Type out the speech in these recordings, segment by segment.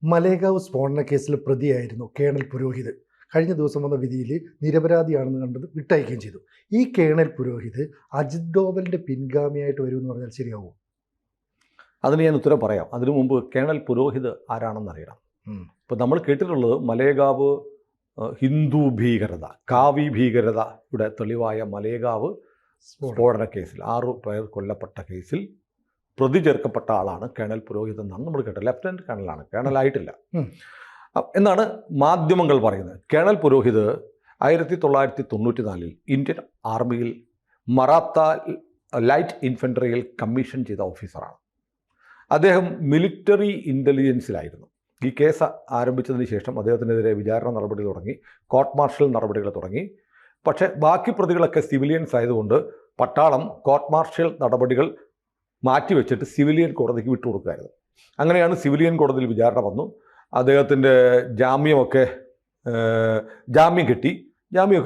മലേഗാവ് സ്ഫോടന കേസിലെ പ്രതിയായിരുന്നു കേണൽ പുരോഹിത്. കഴിഞ്ഞ ദിവസം വന്ന വിധിയിൽ നിരപരാധിയാണെന്ന് കണ്ടത് വിട്ടയക്കുകയും ചെയ്തു. ഈ കേണൽ പുരോഹിത് അജിത് ഡോവലിൻ്റെ പിൻഗാമിയായിട്ട് വരുമെന്ന് പറഞ്ഞാൽ ശരിയാവും? അതിന് ഞാൻ ഉത്തരം പറയാം. അതിനു മുമ്പ് കേണൽ പുരോഹിത് ആരാണെന്ന് അറിയണം. ഇപ്പോൾ നമ്മൾ കേട്ടിട്ടുള്ളത് മലേഗാവ് ഹിന്ദു ഭീകരത, കാവി ഭീകരതയുടെ തെളിവായ മലേഗാവ് സ്ഫോടന കേസിൽ 6 പേർ കൊല്ലപ്പെട്ട കേസിൽ പ്രതി ചേർക്കപ്പെട്ട ആളാണ് കേണൽ പുരോഹിത് എന്നാണ് നമ്മൾ കേട്ടത്. ലെഫ്റ്റനൻറ്റ് കേണലാണ്, കേണലായിട്ടില്ല എന്നാണ് മാധ്യമങ്ങൾ പറയുന്നത്. കേണൽ പുരോഹിത് 1994 ഇന്ത്യൻ ആർമിയിൽ മറാത്ത ലൈറ്റ് ഇൻഫൻട്രിയിൽ കമ്മീഷൻ ചെയ്ത ഓഫീസറാണ്. അദ്ദേഹം മിലിറ്ററി ഇൻ്റലിജൻസിലായിരുന്നു. ഈ കേസ് ആരംഭിച്ചതിന് ശേഷം അദ്ദേഹത്തിനെതിരെ വിചാരണ നടപടി തുടങ്ങി, കോർട്ട് മാർഷൽ നടപടികൾ തുടങ്ങി. പക്ഷേ ബാക്കി പ്രതികളൊക്കെ സിവിലിയൻസ് ആയതുകൊണ്ട് പട്ടാളം കോർട്ട് മാർഷൽ നടപടികൾ മാറ്റിവെച്ചിട്ട് സിവിലിയൻ കോടതിക്ക് വിട്ടുകൊടുക്കുകയായിരുന്നു. അങ്ങനെയാണ് സിവിലിയൻ കോടതിയിൽ വിചാരണ വന്നു. അദ്ദേഹത്തിൻ്റെ ജാമ്യം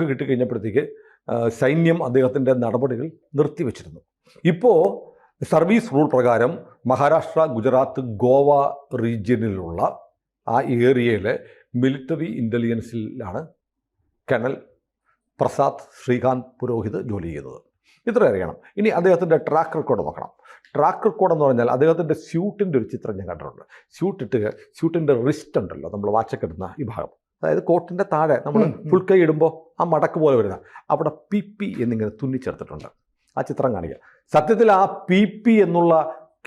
കിട്ടിക്കഴിഞ്ഞപ്പോഴത്തേക്ക് സൈന്യം അദ്ദേഹത്തിൻ്റെ നടപടികൾ നിർത്തിവെച്ചിരുന്നു. ഇപ്പോൾ സർവീസ് റൂൾ പ്രകാരം മഹാരാഷ്ട്ര, ഗുജറാത്ത്, ഗോവ റീജിയനിലുള്ള ആ ഏരിയയിലെ മിലിറ്ററി ഇൻ്റലിജൻസിലാണ് കേണൽ പ്രസാദ് ശ്രീകാന്ത് പുരോഹിത് ജോലി ചെയ്യുന്നത്. ഇത്ര അറിയണം. ഇനി അദ്ദേഹത്തിൻ്റെ ട്രാക്ക് റെക്കോർഡ് നോക്കണം. ട്രാക്ക് റെക്കോർഡ് എന്ന് പറഞ്ഞാൽ അദ്ദേഹത്തിൻ്റെ സ്യൂട്ടിൻ്റെ ഒരു ചിത്രം ഞാൻ കണ്ടിട്ടുണ്ട്. സ്യൂട്ടിൻ്റെ റിസ്റ്റ് ഉണ്ടല്ലോ, നമ്മൾ വാച്ചൊക്കെ ഇടുന്ന ഈ ഭാഗം, അതായത് കോട്ടിൻ്റെ താഴെ നമ്മൾ ഫുൾ കൈ ഇടുമ്പോൾ ആ മടക്ക് പോലെ വരുന്ന അവിടെ PP എന്നിങ്ങനെ തുന്നിച്ചേർത്തിട്ടുണ്ട്. ആ ചിത്രം കാണിക്കുക. സത്യത്തിൽ ആ PP എന്നുള്ള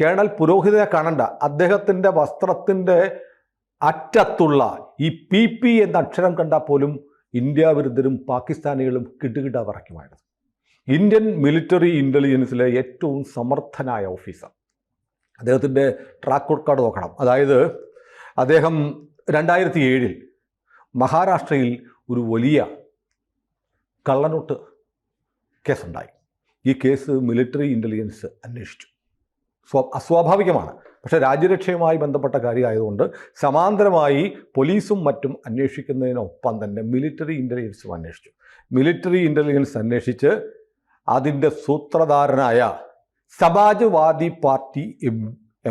കേണൽ പുരോഹിതനെ കാണണ്ട, അദ്ദേഹത്തിൻ്റെ വസ്ത്രത്തിൻ്റെ അറ്റത്തുള്ള ഈ PP എന്ന അക്ഷരം കണ്ടാൽ പോലും ഇന്ത്യ വിരുദ്ധരും പാകിസ്ഥാനികളും കിടുകിട വിറയ്ക്കുമായിരുന്നു. ഇന്ത്യൻ മിലിറ്ററി ഇൻ്റലിജൻസിലെ ഏറ്റവും സമർത്ഥനായ ഓഫീസർ. അദ്ദേഹത്തിൻ്റെ ട്രാക്ക് റെക്കോർഡ് നോക്കണം. അതായത് അദ്ദേഹം 2007 മഹാരാഷ്ട്രയിൽ ഒരു വലിയ കള്ളനോട്ട് കേസുണ്ടായി. ഈ കേസ് മിലിറ്ററി ഇൻ്റലിജൻസ് അന്വേഷിച്ചു. അസ്വാഭാവികമാണ്, പക്ഷേ രാജ്യരക്ഷയുമായി ബന്ധപ്പെട്ട കാര്യമായതുകൊണ്ട് സമാന്തരമായി പോലീസും മറ്റും അന്വേഷിക്കുന്നതിനൊപ്പം തന്നെ മിലിറ്ററി ഇൻ്റലിജൻസും അന്വേഷിച്ചു. മിലിറ്ററി ഇൻ്റലിജൻസ് അന്വേഷിച്ച് അതിൻ്റെ സൂത്രധാരനായ സമാജ്വാദി പാർട്ടി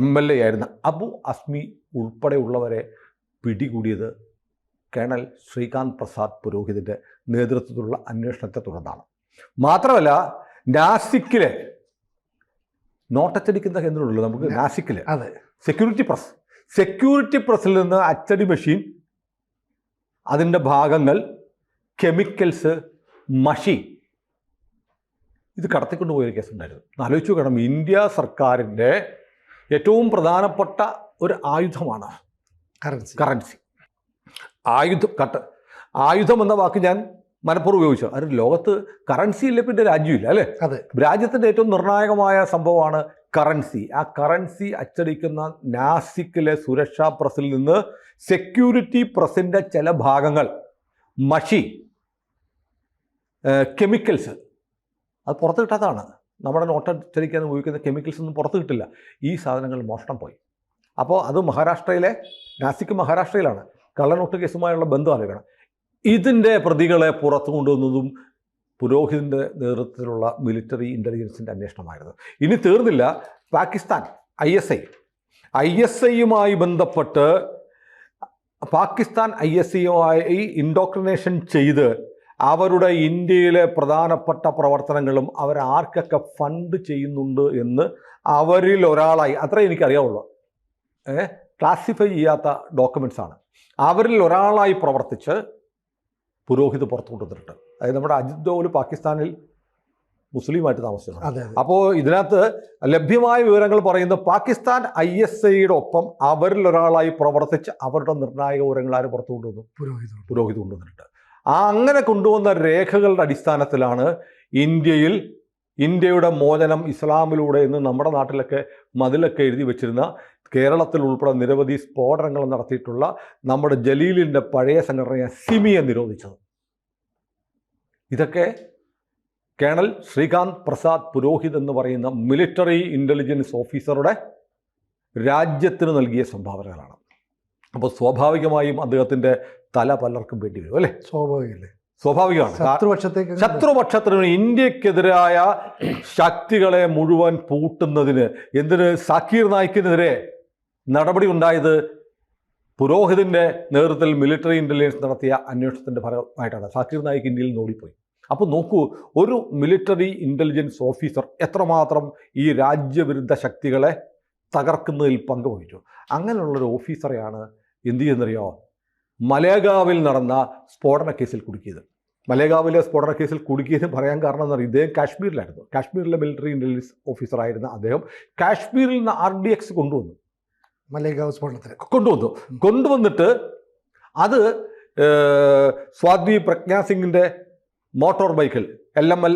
MLA ആയിരുന്ന അബു അസ്മി ഉൾപ്പെടെയുള്ളവരെ പിടികൂടിയത് കേണൽ ശ്രീകാന്ത് പ്രസാദ് പുരോഹിതിൻ്റെ നേതൃത്വത്തിലുള്ള അന്വേഷണത്തെ തുടർന്നാണ്. മാത്രമല്ല, നാസിക്കിലെ നോട്ടച്ചടിക്കുന്ന കേന്ദ്രമുള്ളൂ നമുക്ക്, നാസിക്കിലെ സെക്യൂരിറ്റി പ്രസ്സിൽ നിന്ന് അച്ചടി മെഷീൻ, അതിൻ്റെ ഭാഗങ്ങൾ, കെമിക്കൽസ്, മഷി, ഇത് കടത്തിക്കൊണ്ട് പോയൊരു കേസുണ്ടായിരുന്നു. ആലോചിച്ചു നോക്കണം, ഇന്ത്യ സർക്കാരിൻ്റെ ഏറ്റവും പ്രധാനപ്പെട്ട ഒരു ആയുധമാണ് കറൻസി. ആയുധം എന്ന വാക്ക് ഞാൻ മനഃപൂർവ്വം ഉപയോഗിച്ചു. അത് ലോകത്ത് കറൻസി ഇല്ല പിന്നെ രാജ്യമില്ല, അല്ലേ? അതെ, രാജ്യത്തിൻ്റെ ഏറ്റവും നിർണായകമായ സംഭവമാണ് കറൻസി. ആ കറൻസി അച്ചടിക്കുന്ന നാസിക്കിലെ സുരക്ഷാ പ്രസ്സിൽ നിന്ന് സെക്യൂരിറ്റി പ്രസ്സിൻ്റെ ചില ഭാഗങ്ങൾ, മഷി, കെമിക്കൽസ്, അത് പുറത്ത് കിട്ടാത്തതാണ്. നമ്മുടെ നോട്ടച്ചടിക്കാൻ ഉപയോഗിക്കുന്ന കെമിക്കൽസ് ഒന്നും പുറത്ത് കിട്ടില്ല. ഈ സാധനങ്ങൾ മോഷണം പോയി. അപ്പോൾ അത് നാസിക്ക് മഹാരാഷ്ട്രയിലാണ്. കള്ളനോട്ട് കേസുമായുള്ള ബന്ധം ആലോചിക്കണം. ഇതിൻ്റെ പ്രതികളെ പുറത്തു കൊണ്ടുവന്നതും പുരോഹിതിൻ്റെ നേതൃത്വത്തിലുള്ള മിലിറ്ററി ഇൻ്റലിജൻസിൻ്റെ അന്വേഷണമായിരുന്നു. ഇനി തീർന്നില്ല. പാകിസ്ഥാൻ ISIയുമായി ബന്ധപ്പെട്ട് പാകിസ്ഥാൻ ISIയുമായി ഇൻഡോക്ട്രിനേഷൻ ചെയ്ത് അവരുടെ ഇന്ത്യയിലെ പ്രധാനപ്പെട്ട പ്രവർത്തനങ്ങളും അവരാർക്കൊക്കെ ഫണ്ട് ചെയ്യുന്നുണ്ട് എന്ന് അവരിൽ ഒരാളായി, അത്രേ എനിക്കറിയാവുള്ളൂ, ക്ലാസിഫൈ ചെയ്യാത്ത ഡോക്യുമെൻറ്റ്സാണ്, അവരിൽ ഒരാളായി പ്രവർത്തിച്ച് പുരോഹിത് പുറത്തു കൊണ്ടുവന്നിട്ടുണ്ട്. അതായത് നമ്മുടെ അജിത് ഡോവൽ പാകിസ്ഥാനിൽ മുസ്ലിമായിട്ട് താമസിച്ചിട്ടുണ്ട്. അപ്പോൾ ഇതിനകത്ത് ലഭ്യമായ വിവരങ്ങൾ പറയുന്നത് പാകിസ്ഥാൻ ISIയുടെ ഒപ്പം അവരിൽ ഒരാളായി പ്രവർത്തിച്ച് അവരുടെ നിർണായക വിവരങ്ങൾ ആര് പുറത്തു കൊണ്ടുവന്നു? പുരോഹിത് കൊണ്ടുവന്നിട്ടുണ്ട്. അങ്ങനെ കൊണ്ടുവന്ന രേഖകളുടെ അടിസ്ഥാനത്തിലാണ് ഇന്ത്യയുടെ മോചനം ഇസ്ലാമിലൂടെ എന്ന് നമ്മുടെ നാട്ടിലൊക്കെ മതിലൊക്കെ എഴുതി വെച്ചിരുന്ന, കേരളത്തിൽ ഉൾപ്പെടെ നിരവധി സ്ഫോടനങ്ങൾ നടത്തിയിട്ടുള്ള നമ്മുടെ ജലീലിൻ്റെ പഴയ സംഘടനയെ സിമിയെ നിരോധിച്ചത്. ഇതൊക്കെ കേണൽ ശ്രീകാന്ത് പ്രസാദ് പുരോഹിത് എന്ന് പറയുന്ന മിലിറ്ററി ഇൻ്റലിജൻസ് ഓഫീസറുടെ രാജ്യത്തിന് നൽകിയ സംഭാവനകളാണ്. അപ്പോൾ സ്വാഭാവികമായും അദ്ദേഹത്തിൻ്റെ തല പലർക്കും വേണ്ടി വരും, അല്ലേ? സ്വാഭാവികമാണ്. ശത്രുപക്ഷത്തിന് ഇന്ത്യക്കെതിരായ ശക്തികളെ മുഴുവൻ പൂട്ടുന്നതിന്, എന്തിന്, സക്കീർ നായിക്കിനെതിരെ നടപടി ഉണ്ടായത് പുരോഹിതിൻ്റെ നേതൃത്വത്തിൽ മിലിറ്ററി ഇൻ്റലിജൻസ് നടത്തിയ അന്വേഷണത്തിൻ്റെ ഫലമായിട്ടാണ് സാക്കിർ നായിക് ഇന്ത്യയിൽ നിന്ന് ഓടിപ്പോയി. അപ്പോൾ നോക്കൂ, ഒരു മിലിറ്ററി ഇൻ്റലിജൻസ് ഓഫീസർ എത്രമാത്രം ഈ രാജ്യവിരുദ്ധ ശക്തികളെ തകർക്കുന്നതിൽ പങ്കുവഹിച്ചു. അങ്ങനെയുള്ളൊരു ഓഫീസറെയാണ് എന്ത് ചെയ്യുന്നറിയോ, മലേഗാവിൽ നടന്ന സ്ഫോടന കേസിൽ കുടുക്കിയത്. മലേഗാവിലെ സ്ഫോടന കേസിൽ കുടുക്കിയതിന് പറയാൻ കാരണം എന്ന് പറയുന്നത്, ഇദ്ദേഹം കാശ്മീരിലായിരുന്നു. കാശ്മീരിലെ മിലിറ്ററി ഇൻ്റലിജൻസ് ഓഫീസറായിരുന്ന അദ്ദേഹം കാശ്മീരിൽ നിന്ന് RDX കൊണ്ടുവന്നു. മലേഗാവ് സ്ഫോടനത്തിന് കൊണ്ടുവന്നിട്ട് അത് സ്വാതി പ്രജ്ഞാ സിംഗിൻ്റെ മോട്ടോർ ബൈക്കിൽ LML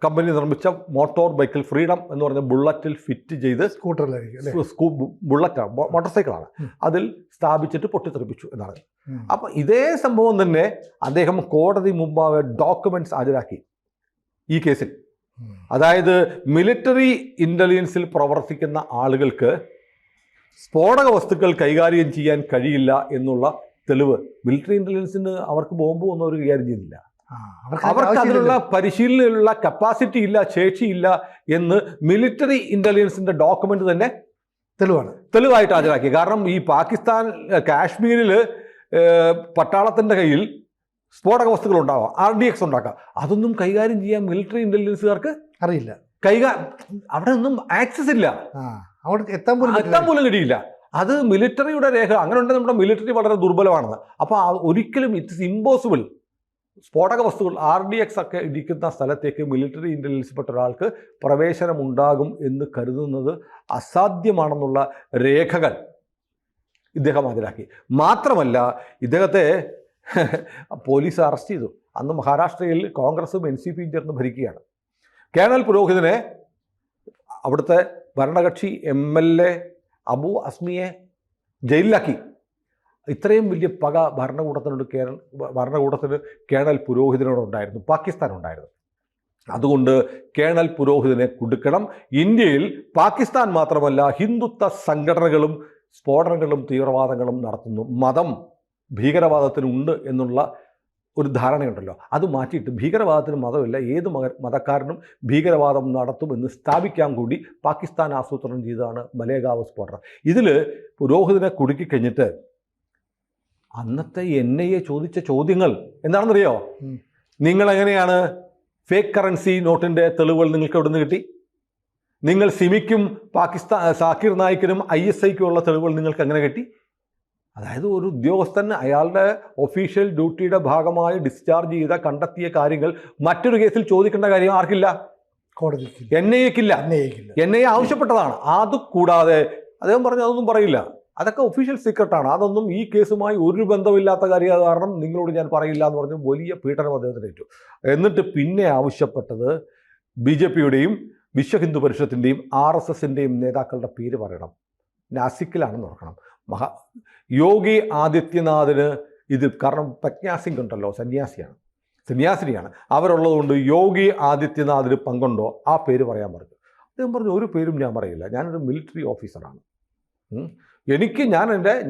കമ്പനി നിർമ്മിച്ച മോട്ടോർ ബൈക്കിൽ ഫ്രീഡം എന്ന് പറഞ്ഞ ബുള്ളറ്റിൽ ഫിറ്റ് ചെയ്ത്, ബുള്ളറ്റാണ്, മോട്ടോർ സൈക്കിളാണ്, അതിൽ സ്ഥാപിച്ചിട്ട് പൊട്ടിത്തെറിപ്പിച്ചു എന്നാണ്. അപ്പം ഇതേ സംഭവം തന്നെ അദ്ദേഹം കോടതി മുമ്പാകെ ഡോക്യുമെന്റ്സ് ഹാജരാക്കി ഈ കേസിൽ. അതായത് മിലിറ്ററി ഇൻ്റലിജൻസിൽ പ്രവർത്തിക്കുന്ന ആളുകൾക്ക് സ്ഫോടക വസ്തുക്കൾ കൈകാര്യം ചെയ്യാൻ കഴിയില്ല എന്നുള്ള തെളിവ് മിലിറ്ററി ഇൻ്റലിജൻസിന് അവർക്ക് ബോംബ് ഒന്നും അവർ കൈകാര്യം ചെയ്യുന്നില്ല. അവർക്ക് അതിനുള്ള പരിശീലനമുള്ള കപ്പാസിറ്റി ഇല്ല, ശേഷിയില്ല എന്ന് മിലിറ്ററി ഇൻ്റലിജൻസിൻ്റെ ഡോക്യുമെൻ്റ് തന്നെ തെളിവായിട്ട് ഹാജരാക്കി. കാരണം ഈ പാകിസ്ഥാൻ കാശ്മീരിൽ പട്ടാളത്തിൻ്റെ കയ്യിൽ സ്ഫോടക വസ്തുക്കൾ ഉണ്ടാവാം, RDX ഉണ്ടാക്കാം, അതൊന്നും കൈകാര്യം ചെയ്യാൻ മിലിറ്ററി ഇൻ്റലിജൻസുകാർക്ക് അറിയില്ല. അവിടെ ഒന്നും ആക്സസ് ഇല്ല, എത്താൻ പോലും കഴിയില്ല. അത് മിലിറ്ററിയുടെ രേഖ. അങ്ങനെ ഉണ്ടെങ്കിൽ നമ്മുടെ മിലിറ്ററി വളരെ ദുർബലമാണെന്ന്. അപ്പോൾ ഒരിക്കലും ഇറ്റ്സ് ഇമ്പോസിബിൾ സ്ഫോടക വസ്തുക്കൾ RDX ഒക്കെ ഇരിക്കുന്ന സ്ഥലത്തേക്ക് മിലിറ്ററി ഇൻ്റലിജൻസിൽപ്പെട്ട ഒരാൾക്ക് പ്രവേശനമുണ്ടാകും എന്ന് കരുതുന്നത് അസാധ്യമാണെന്നുള്ള രേഖകൾ ഇദ്ദേഹം ഹാജരാക്കി. മാത്രമല്ല, ഇദ്ദേഹത്തെ പോലീസ് അറസ്റ്റ് ചെയ്തു. അന്ന് മഹാരാഷ്ട്രയിൽ കോൺഗ്രസും NCPയും ചേർന്ന് ഭരിക്കുകയാണ്. കേണൽ പുരോഹിതിനെ അവിടുത്തെ ഭരണകക്ഷി MLA അബു അസ്മിയെ ജയിലിലാക്കി. ഇത്രയും വലിയ പക ഭരണകൂടത്തിന് കേണൽ പുരോഹിതിനോടുണ്ടായിരുന്നു, പാകിസ്ഥാനുണ്ടായിരുന്നു. അതുകൊണ്ട് കേണൽ പുരോഹിതിനെ കുടുക്കണം. ഇന്ത്യയിൽ പാകിസ്ഥാൻ മാത്രമല്ല, ഹിന്ദുത്വ സംഘടനകളും സ്ഫോടനങ്ങളും തീവ്രവാദങ്ങളും നടത്തുന്നു. മതം ഭീകരവാദത്തിനുണ്ട് എന്നുള്ള ഒരു ധാരണയുണ്ടല്ലോ, അത് മാറ്റിയിട്ട് ഭീകരവാദത്തിന് മതമില്ല, ഏത് മതക്കാരനും ഭീകരവാദം നടത്തുമെന്ന് സ്ഥാപിക്കാൻ കൂടി പാകിസ്ഥാൻ ആസൂത്രണം ചെയ്തതാണ് മലേഗാവ് സ്ഫോടനം. ഇതിൽ പുരോഹിതിനെ കുടുക്കിക്കഴിഞ്ഞിട്ട് അന്നത്തെ NIA ചോദിച്ച ചോദ്യങ്ങൾ എന്താണെന്നറിയോ? നിങ്ങളെങ്ങനെയാണ് ഫേക്ക് കറൻസി നോട്ടിൻ്റെ തെളിവുകൾ നിങ്ങൾക്ക് എവിടെ നിന്ന് കിട്ടി? നിങ്ങൾ സിമിക്കും സാക്കിർ നായിക്കിനും ISIക്കും ഉള്ള തെളിവുകൾ നിങ്ങൾക്ക് എങ്ങനെ കിട്ടി? അതായത് ഒരു ഉദ്യോഗസ്ഥൻ അയാളുടെ ഒഫീഷ്യൽ ഡ്യൂട്ടിയുടെ ഭാഗമായി ഡിസ്ചാർജ് ചെയ്ത കണ്ടെത്തിയ കാര്യങ്ങൾ മറ്റൊരു കേസിൽ ചോദിക്കേണ്ട കാര്യം ആർക്കില്ല? കോടതിക്ക്, NIAക്കില്ല. NIA ആവശ്യപ്പെട്ടതാണ്. അതുകൂടാതെ അദ്ദേഹം പറഞ്ഞു അതൊന്നും പറയില്ല, അതൊക്കെ ഒഫീഷ്യൽ സീക്രട്ടാണ്, അതൊന്നും ഈ കേസുമായി ഒരു ബന്ധമില്ലാത്ത കാര്യം കാരണം നിങ്ങളോട് ഞാൻ പറയില്ല എന്ന് പറഞ്ഞ് വലിയ പീഡനം അദ്ദേഹത്തിന് ഏറ്റു. എന്നിട്ട് പിന്നെ ആവശ്യപ്പെട്ടത് BJPയുടെയും വിശ്വ ഹിന്ദു പരിഷത്തിൻ്റെയും RSSൻ്റെയും നേതാക്കളുടെ പേര് പറയണം, നാസിക്കിലാണെന്ന് ഓർക്കണം. യോഗി ആദിത്യനാഥിന് ഇത്, കാരണം പ്രജ്ഞാ സിംഗ് ഉണ്ടല്ലോ, സന്യാസിനിയാണ്, അവരുള്ളതുകൊണ്ട് യോഗി ആദിത്യനാഥിന് പങ്കുണ്ടോ, ആ പേര് പറയാൻ പറഞ്ഞു. അദ്ദേഹം പറഞ്ഞു ഒരു പേരും ഞാൻ പറയില്ല, ഞാനൊരു മിലിറ്ററി ഓഫീസറാണ്,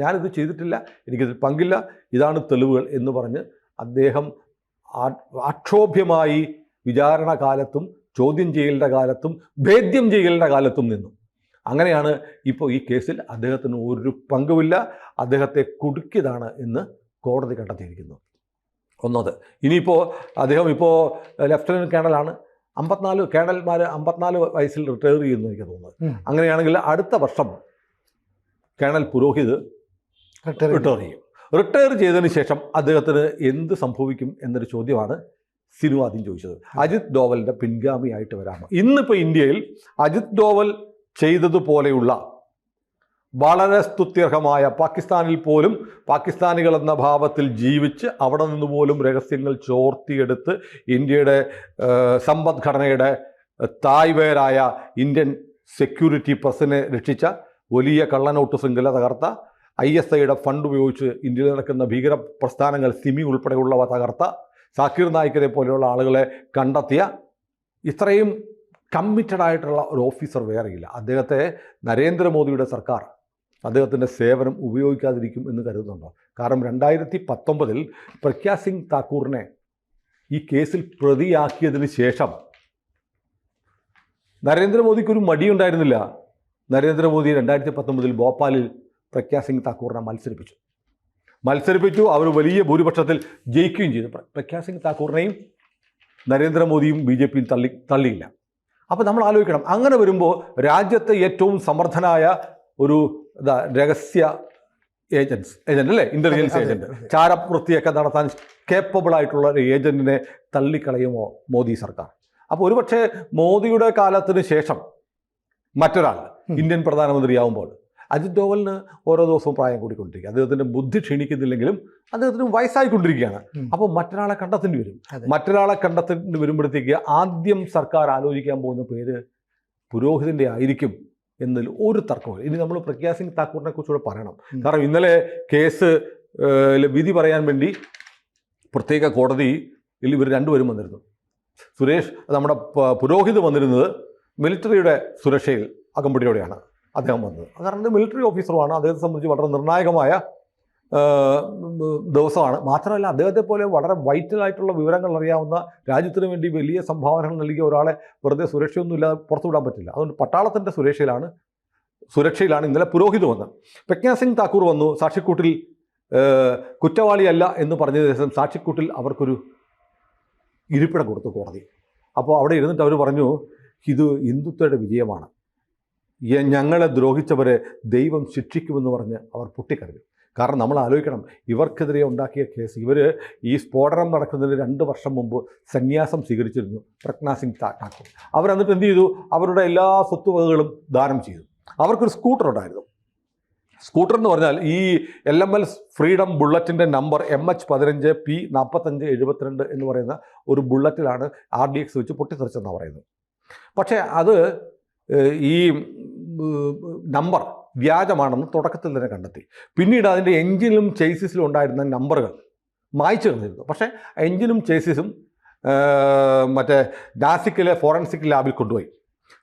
ഞാനിത് ചെയ്തിട്ടില്ല, എനിക്കിതിൽ പങ്കില്ല, ഇതാണ് തെളിവുകൾ എന്ന് പറഞ്ഞ് അദ്ദേഹം അക്ഷോഭ്യമായി വിചാരണ കാലത്തും ചോദ്യം ചെയ്യലിൻ്റെ കാലത്തും ഭേദ്യം ചെയ്യലിൻ്റെ കാലത്തും നിന്നു. അങ്ങനെയാണ് ഇപ്പോൾ ഈ കേസിൽ അദ്ദേഹത്തിന് ഒരു പങ്കുമില്ല, അദ്ദേഹത്തെ കുടുക്കിയതാണ് എന്ന് കോടതി കണ്ടെത്തിയിരിക്കുന്നത്. ഒന്നത്. ഇനിയിപ്പോൾ അദ്ദേഹം ലഫ്റ്റനൻറ്റ് കേണലാണ്, 54 കേണൽമാർ 54 വയസ്സിൽ റിട്ടയർ ചെയ്യുമെന്ന് എനിക്ക് തോന്നുന്നത്. അങ്ങനെയാണെങ്കിൽ അടുത്ത വർഷം കേണൽ പുരോഹിത് റിട്ടയർ ചെയ്യും. റിട്ടയർ ചെയ്തതിന് ശേഷം അദ്ദേഹത്തിന് എന്ത് സംഭവിക്കും എന്നൊരു ചോദ്യമാണ് സിനു ആദ്യം ചോദിച്ചത്. അജിത് ഡോവലിൻ്റെ പിൻഗാമിയായിട്ട് വരാമോ? ഇന്നിപ്പോൾ ഇന്ത്യയിൽ അജിത് ഡോവൽ ചെയ്തതുപോലെയുള്ള വളരെ സ്തുത്യർഹമായ, പാകിസ്ഥാനിൽ പോലും പാകിസ്ഥാനികൾ എന്ന ഭാവത്തിൽ ജീവിച്ച് അവിടെ നിന്ന് പോലും രഹസ്യങ്ങൾ ചോർത്തിയെടുത്ത് ഇന്ത്യയുടെ സമ്പദ്ഘടനയുടെ തായ്വേരായ ഇന്ത്യൻ സെക്യൂരിറ്റി പ്രസിനെ രക്ഷിച്ച, വലിയ കള്ളനോട്ട് ശൃംഖല തകർത്ത, ISIയുടെ ഫണ്ട് ഉപയോഗിച്ച് ഇന്ത്യയിൽ നടക്കുന്ന ഭീകര പ്രസ്ഥാനങ്ങൾ സിമി ഉൾപ്പെടെയുള്ളവ തകർത്ത, സാക്കിർ നായിക്കിനെ പോലെയുള്ള ആളുകളെ കണ്ടെത്തിയ, ഇത്രയും കമ്മിറ്റഡ് ആയിട്ടുള്ള ഒരു ഓഫീസർ വേറെയില്ല. അദ്ദേഹത്തെ നരേന്ദ്രമോദിയുടെ സർക്കാർ അദ്ദേഹത്തിൻ്റെ സേവനം ഉപയോഗിക്കാതിരിക്കും എന്ന് കരുതുന്നുണ്ടോ? കാരണം 2019 പ്രഗ്യാ സിംഗ് താക്കൂറിനെ ഈ കേസിൽ പ്രതിയാക്കിയതിന് ശേഷം നരേന്ദ്രമോദിക്കൊരു മടിയുണ്ടായിരുന്നില്ല. നരേന്ദ്രമോദി 2019 ഭോപ്പാലിൽ പ്രഗ്യാ സിംഗ് താക്കൂറിനെ മത്സരിപ്പിച്ചു. അവർ വലിയ ഭൂരിപക്ഷത്തിൽ ജയിക്കുകയും ചെയ്തു. പ്രഗ്യാ സിംഗ് താക്കൂറിനെയും നരേന്ദ്രമോദിയും BJP യും തള്ളിയില്ല. അപ്പോൾ നമ്മൾ ആലോചിക്കണം, അങ്ങനെ വരുമ്പോൾ രാജ്യത്തെ ഏറ്റവും സമർത്ഥനായ ഒരു രഹസ്യ ഏജന്റ് അല്ലേ, ഇൻ്റലിജൻസ് ഏജന്റ്, ചാരവൃത്തിയൊക്കെ നടത്താൻ കേപ്പബിൾ ആയിട്ടുള്ള ഒരു ഏജന്റിനെ തള്ളിക്കളയുമോ മോദി സർക്കാർ? അപ്പോൾ ഒരുപക്ഷെ മോദിയുടെ കാലത്തിന് ശേഷം മറ്റൊരാൾ ഇന്ത്യൻ പ്രധാനമന്ത്രിയാവുമ്പോൾ അജിത് ഡോവലിന് ഓരോ ദിവസവും പ്രായം കൂടിക്കൊണ്ടിരിക്കുക. അദ്ദേഹത്തിൻ്റെ ബുദ്ധി ക്ഷീണിക്കുന്നില്ലെങ്കിലും അദ്ദേഹത്തിന് വയസ്സായിക്കൊണ്ടിരിക്കുകയാണ്. അപ്പോൾ മറ്റൊരാളെ കണ്ടെത്തേണ്ടി വരും. മറ്റൊരാളെ കണ്ടെത്തേണ്ടി വരുമ്പോഴത്തേക്ക് ആദ്യം സർക്കാർ ആലോചിക്കാൻ പോകുന്ന പേര് പുരോഹിതൻ്റെ ആയിരിക്കും എന്നതിൽ ഒരു തർക്കമില്ല. ഇനി നമ്മൾ പ്രഗ്യാ സിംഗ് താക്കൂറിനെ കുറിച്ചുകൂടെ പറയണം. കാരണം ഇന്നലെ കേസ് വിധി പറയാൻ വേണ്ടി പ്രത്യേക കോടതിയിൽ ഇവർ രണ്ടുപേരും വന്നിരുന്നു. സുരേഷ്, നമ്മുടെ പുരോഹിത് വന്നിരുന്നത് മിലിറ്ററിയുടെ സുരക്ഷയിൽ അകമ്പടിയോടെയാണ് അദ്ദേഹം വന്നത്. കാരണം ഇത് മിലിറ്ററി ഓഫീസറുമാണ്. അദ്ദേഹത്തെ സംബന്ധിച്ച് വളരെ നിർണായകമായ ദിവസമാണ്. മാത്രമല്ല അദ്ദേഹത്തെ പോലെ വളരെ വൈറ്റലായിട്ടുള്ള വിവരങ്ങൾ അറിയാവുന്ന, രാജ്യത്തിന് വേണ്ടി വലിയ സംഭാവനകൾ നൽകിയ ഒരാളെ വെറുതെ സുരക്ഷയൊന്നും ഇല്ലാതെ പുറത്തുവിടാൻ പറ്റില്ല. അതുകൊണ്ട് പട്ടാളത്തിൻ്റെ സുരക്ഷയിലാണ് ഇന്നലെ പുരോഹിത് വന്നത്. പ്രഗ്യാ സിംഗ് താക്കൂർ വന്നു. സാക്ഷിക്കൂട്ടിൽ കുറ്റവാളിയല്ല എന്ന് പറഞ്ഞ ദിവസം സാക്ഷിക്കൂട്ടിൽ അവർക്കൊരു ഇരിപ്പിടം കൊടുത്തു കോടതി. അപ്പോൾ അവിടെ ഇരുന്നിട്ട് അവർ പറഞ്ഞു, ഇത് ഹിന്ദുത്വയുടെ വിജയമാണ്, ഞങ്ങളെ ദ്രോഹിച്ചവരെ ദൈവം ശിക്ഷിക്കുമെന്ന് പറഞ്ഞ് അവർ പൊട്ടിക്കരഞ്ഞു. കാരണം നമ്മൾ ആലോചിക്കണം, ഇവർക്കെതിരെ ഉണ്ടാക്കിയ കേസ്, ഇവർ ഈ സ്ഫോടനം നടക്കുന്നതിന് 2 വർഷം മുമ്പ് സന്യാസം സ്വീകരിച്ചിരുന്നു പ്രഗ്യാ സിംഗ് താക്കൂർ. അവരെന്നിട്ട് എന്ത് ചെയ്തു? അവരുടെ എല്ലാ സ്വത്തുവകകളും ദാനം ചെയ്തു. അവർക്കൊരു സ്കൂട്ടർ ഉണ്ടായിരുന്നു. സ്കൂട്ടർ എന്ന് പറഞ്ഞാൽ ഈ LML ഫ്രീഡം ബുള്ളറ്റിൻ്റെ നമ്പർ MH15P4572 എന്ന് പറയുന്ന ഒരു ബുള്ളറ്റിലാണ് RDX വെച്ച് പൊട്ടിത്തെറിച്ചെന്നാണ് പറയുന്നത്. പക്ഷേ അത് ഈ നമ്പർ വ്യാജമാണെന്ന് തുടക്കത്തിൽ തന്നെ കണ്ടെത്തി. പിന്നീട് അതിൻ്റെ എഞ്ചിനിലും ചേസിസിലും ഉണ്ടായിരുന്ന നമ്പറുകൾ മായ്ച്ചു കളഞ്ഞിരുന്നു. പക്ഷേ എഞ്ചിനും ചേസിസും മറ്റേ നാസിക്കിലെ ഫോറൻസിക് ലാബിൽ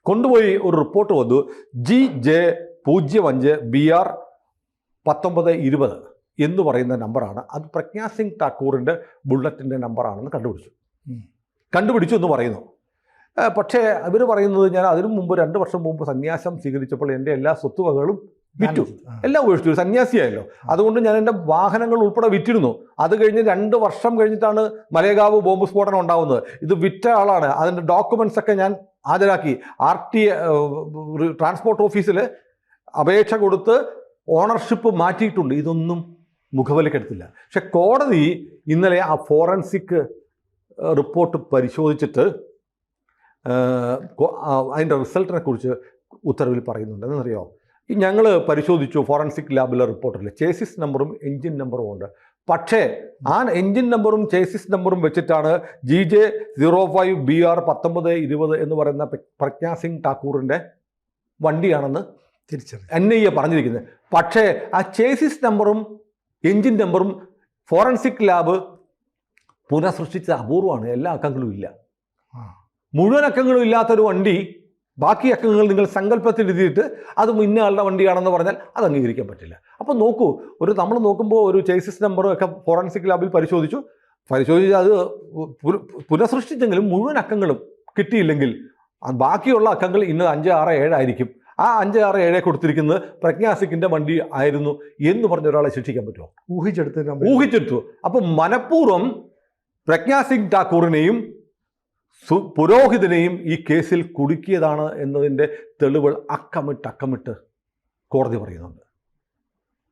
കൊണ്ടുപോയി ഒരു റിപ്പോർട്ട് വന്നു. GJ05BR 1920 എന്ന് പറയുന്ന നമ്പറാണ്. അത് പ്രഗ്യാ സിംഗ് താക്കൂറിൻ്റെ ബുള്ളറ്റിൻ്റെ നമ്പറാണെന്ന് കണ്ടുപിടിച്ചു എന്ന് പറയുന്നു. പക്ഷേ അവർ പറയുന്നത്, ഞാൻ അതിനു മുമ്പ് 2 വർഷം മുമ്പ് സന്യാസം സ്വീകരിച്ചപ്പോൾ എൻ്റെ എല്ലാ സ്വത്തുവകകളും വിറ്റു, എല്ലാം ഉപേക്ഷിച്ചു, സന്യാസിയായല്ലോ. അതുകൊണ്ട് ഞാൻ എൻ്റെ വാഹനങ്ങൾ ഉൾപ്പെടെ വിറ്റിരുന്നു. അത് കഴിഞ്ഞ് 2 വർഷം കഴിഞ്ഞിട്ടാണ് മലേഗാവ് ബോംബ് സ്ഫോടനം ഉണ്ടാകുന്നത്. ഇത് വിറ്റ ആളാണ്. അതിൻ്റെ ഡോക്യുമെൻറ്റ്സ് ഒക്കെ ഞാൻ ഹാജരാക്കി. RTA ട്രാൻസ്പോർട്ട് ഓഫീസിൽ അപേക്ഷ കൊടുത്ത് ഓണർഷിപ്പ് മാറ്റിയിട്ടുണ്ട്. ഇതൊന്നും മുഖവിലക്കെടുത്തില്ല. പക്ഷെ കോടതി ഇന്നലെ ആ ഫോറൻസിക് റിപ്പോർട്ട് പരിശോധിച്ചിട്ട് അതിൻ്റെ റിസൾട്ടിനെ കുറിച്ച് ഉത്തരവിൽ പറയുന്നുണ്ട്. എന്നറിയോ, ഞങ്ങൾ പരിശോധിച്ചു ഫോറൻസിക് ലാബിലെ റിപ്പോർട്ടിൽ ചേസിസ് നമ്പറും എൻജിൻ നമ്പറും ഉണ്ട്. പക്ഷേ ആ എൻജിൻ നമ്പറും ചേസിസ് നമ്പറും വെച്ചിട്ടാണ് GJ05BR 1920 എന്ന് പറയുന്ന പ്രഗ്യാ സിംഗ് താക്കൂറിൻ്റെ വണ്ടിയാണെന്ന് NIA പറഞ്ഞിരിക്കുന്നത്. പക്ഷേ ആ ചേസിസ് നമ്പറും എൻജിൻ നമ്പറും ഫോറൻസിക് ലാബ് പുനഃസൃഷ്ടിച്ച അപൂർവമാണ്. എല്ലാ അക്കങ്ങളും ഇല്ല. മുഴുവൻ അക്കങ്ങളും ഇല്ലാത്തൊരു വണ്ടി ബാക്കി അക്കങ്ങൾ നിങ്ങൾ സങ്കല്പത്തിൽ എഴുതിയിട്ട് അത് ഇന്ന ആളുടെ വണ്ടിയാണെന്ന് പറഞ്ഞാൽ അത് അംഗീകരിക്കാൻ പറ്റില്ല. അപ്പോൾ നോക്കൂ, നമ്മൾ നോക്കുമ്പോൾ ഒരു ചേസിസ് നമ്പറും ഒക്കെ ഫോറൻസിക് ലാബിൽ പരിശോധിച്ച് അത് പുനഃസൃഷ്ടിച്ചെങ്കിലും മുഴുവൻ അക്കങ്ങളും കിട്ടിയില്ലെങ്കിൽ ബാക്കിയുള്ള അക്കങ്ങൾ ഇന്ന് 5, 6, 7 ആയിരിക്കും. ആ 5, 6, 7 കൊടുത്തിരിക്കുന്നത് പ്രഗ്യാ സിംഗിൻ്റെ വണ്ടി ആയിരുന്നു എന്ന് പറഞ്ഞ ഒരാളെ ശിക്ഷിക്കാൻ പറ്റുമോ? ഊഹിച്ചെടുത്തു. അപ്പോൾ മനഃപൂർവ്വം പ്രഗ്യാ സിംഗ് താക്കൂറിനെയും പുരോഹിതനെയും ഈ കേസിൽ കുടുക്കിയതാണ് എന്നതിൻ്റെ തെളിവുകൾ അക്കമിട്ട് കോടതി പറയുന്നുണ്ട്.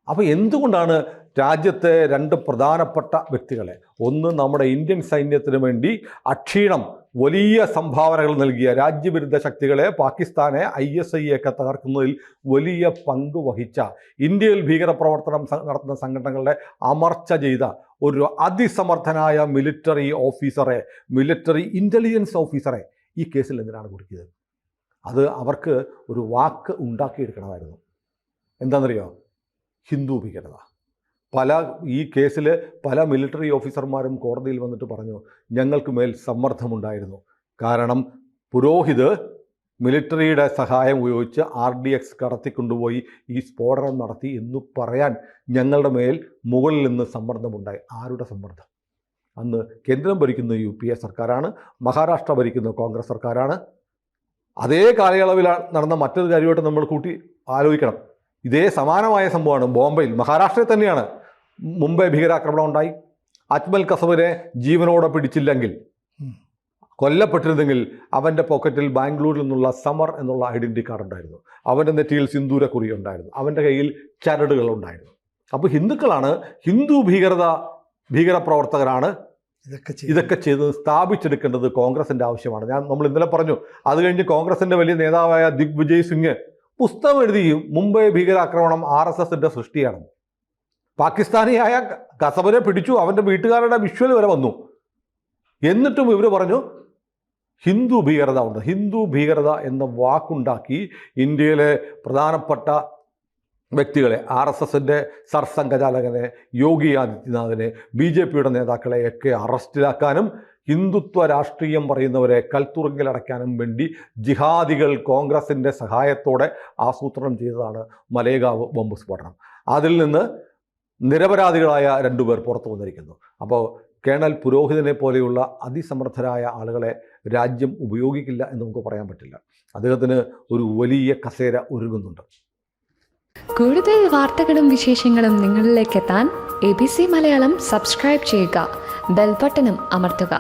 അപ്പോൾ എന്തുകൊണ്ടാണ് രാജ്യത്തെ 2 പ്രധാനപ്പെട്ട വ്യക്തികളെ, ഒന്ന് നമ്മുടെ ഇന്ത്യൻ സൈന്യത്തിന് വേണ്ടി അക്ഷീണം വലിയ സംഭാവനകൾ നൽകിയ രാജ്യവിരുദ്ധ ശക്തികളെ, പാകിസ്ഥാനെ, ISI ഒക്കെ തകർക്കുന്നതിൽ വലിയ പങ്ക് വഹിച്ച, ഇന്ത്യയിൽ ഭീകരപ്രവർത്തനം നടത്തുന്ന സംഘടനകളുടെ അമർച്ച ചെയ്ത ഒരു അതിസമർത്ഥനായ മിലിറ്ററി ഇൻ്റലിജൻസ് ഓഫീസറെ ഈ കേസിൽ എന്തിനാണ് കുടുക്കിയത്? അത് അവർക്ക് ഒരു വാക്ക് ഉണ്ടാക്കിയെടുക്കണമായിരുന്നു. എന്താണെന്നറിയോ? ഹിന്ദു ഭീകരത. ഈ കേസിൽ പല മിലിറ്ററി ഓഫീസർമാരും കോടതിയിൽ വന്നിട്ട് പറഞ്ഞു, ഞങ്ങൾക്ക് മേൽ സമ്മർദ്ദമുണ്ടായിരുന്നു. കാരണം പുരോഹിത് മിലിറ്ററിയുടെ സഹായം ഉപയോഗിച്ച് RDX കടത്തിക്കൊണ്ടുപോയി ഈ സ്ഫോടനം നടത്തി എന്ന് പറയാൻ ഞങ്ങളുടെ മേൽ മുകളിൽ നിന്ന് സമ്മർദ്ദമുണ്ടായി. ആരുടെ സമ്മർദ്ദം? അന്ന് കേന്ദ്രം ഭരിക്കുന്ന UPA സർക്കാരാണ്, മഹാരാഷ്ട്ര ഭരിക്കുന്ന കോൺഗ്രസ് സർക്കാരാണ്. അതേ കാലയളവിൽ നടന്ന മറ്റൊരു കാര്യമായിട്ട് നമ്മൾ കൂട്ടി ആലോചിക്കണം. ഇതേ സമാനമായ സംഭവമാണ് ബോംബെയിൽ, മഹാരാഷ്ട്രയിൽ തന്നെയാണ് മുംബൈ ഭീകരാക്രമണം ഉണ്ടായി. അജ്മൽ കസബിനെ ജീവനോടെ പിടിച്ചില്ലെങ്കിൽ, കൊല്ലപ്പെട്ടിരുന്നെങ്കിൽ അവൻ്റെ പോക്കറ്റിൽ ബാംഗ്ലൂരിൽ നിന്നുള്ള സമർ എന്നുള്ള ഐഡൻറ്റി കാർഡ് ഉണ്ടായിരുന്നു, അവൻ്റെ നെറ്റിയിൽ സിന്ദൂരക്കുറി ഉണ്ടായിരുന്നു, അവൻ്റെ കയ്യിൽ ചരടുകൾ ഉണ്ടായിരുന്നു. അപ്പോൾ ഹിന്ദുക്കളാണ്, ഹിന്ദു ഭീകരപ്രവർത്തകരാണ് ഇതൊക്കെ ചെയ്ത് സ്ഥാപിച്ചെടുക്കേണ്ടത് കോൺഗ്രസിൻ്റെ ആവശ്യമാണ്. നമ്മൾ ഇന്നലെ പറഞ്ഞു, അത് കഴിഞ്ഞ് കോൺഗ്രസിൻ്റെ വലിയ നേതാവായ ദിഗ്വിജയ് സിംഗ് പുസ്തകം എഴുതിയും മുംബൈ ഭീകരാക്രമണം RSSൻ്റെ സൃഷ്ടിയാണ്. പാകിസ്ഥാനിയായ കസബിനെ പിടിച്ചു, അവൻ്റെ വീട്ടുകാരുടെ വിഷ്വൽ വരെ വന്നു. എന്നിട്ടും ഇവർ പറഞ്ഞു ഹിന്ദു ഭീകരത ഉണ്ട്. ഹിന്ദു ഭീകരത എന്ന വാക്കുണ്ടാക്കി ഇന്ത്യയിലെ പ്രധാനപ്പെട്ട വ്യക്തികളെ, RSSൻ്റെ സർസംഘചാലകനെ, യോഗി ആദിത്യനാഥിനെ, BJPയുടെ നേതാക്കളെയൊക്കെ അറസ്റ്റിലാക്കാനും ഹിന്ദുത്വ രാഷ്ട്രീയം പറയുന്നവരെ കൽത്തുറുങ്കിലടയ്ക്കാനും വേണ്ടി ജിഹാദികൾ കോൺഗ്രസിൻ്റെ സഹായത്തോടെ ആസൂത്രണം ചെയ്തതാണ് മലേഗാവ് ബോംബ് സ്ഫോടനം. അതിൽ നിന്ന് നിരപരാധികളായ 2 പേർ പുറത്തു വന്നിരിക്കുന്നു. അപ്പോൾ കേണൽ പുരോഹിതനെ പോലെയുള്ള അതിസമർത്ഥരായ ആളുകളെ രാജ്യം ഉപയോഗിക്കില്ല എന്ന് നമുക്ക് പറയാൻ പറ്റില്ല. അദ്ദേഹത്തിന് ഒരു വലിയ കസേര ഒരുങ്ങുന്നുണ്ട്. കൂടുതൽ വാർത്തകളും വിശേഷങ്ങളും നിങ്ങളിലേക്ക് എത്താൻ ABC മലയാളം സബ്സ്ക്രൈബ് ചെയ്യുക, ബെൽ ബട്ടണും അമർത്തുക.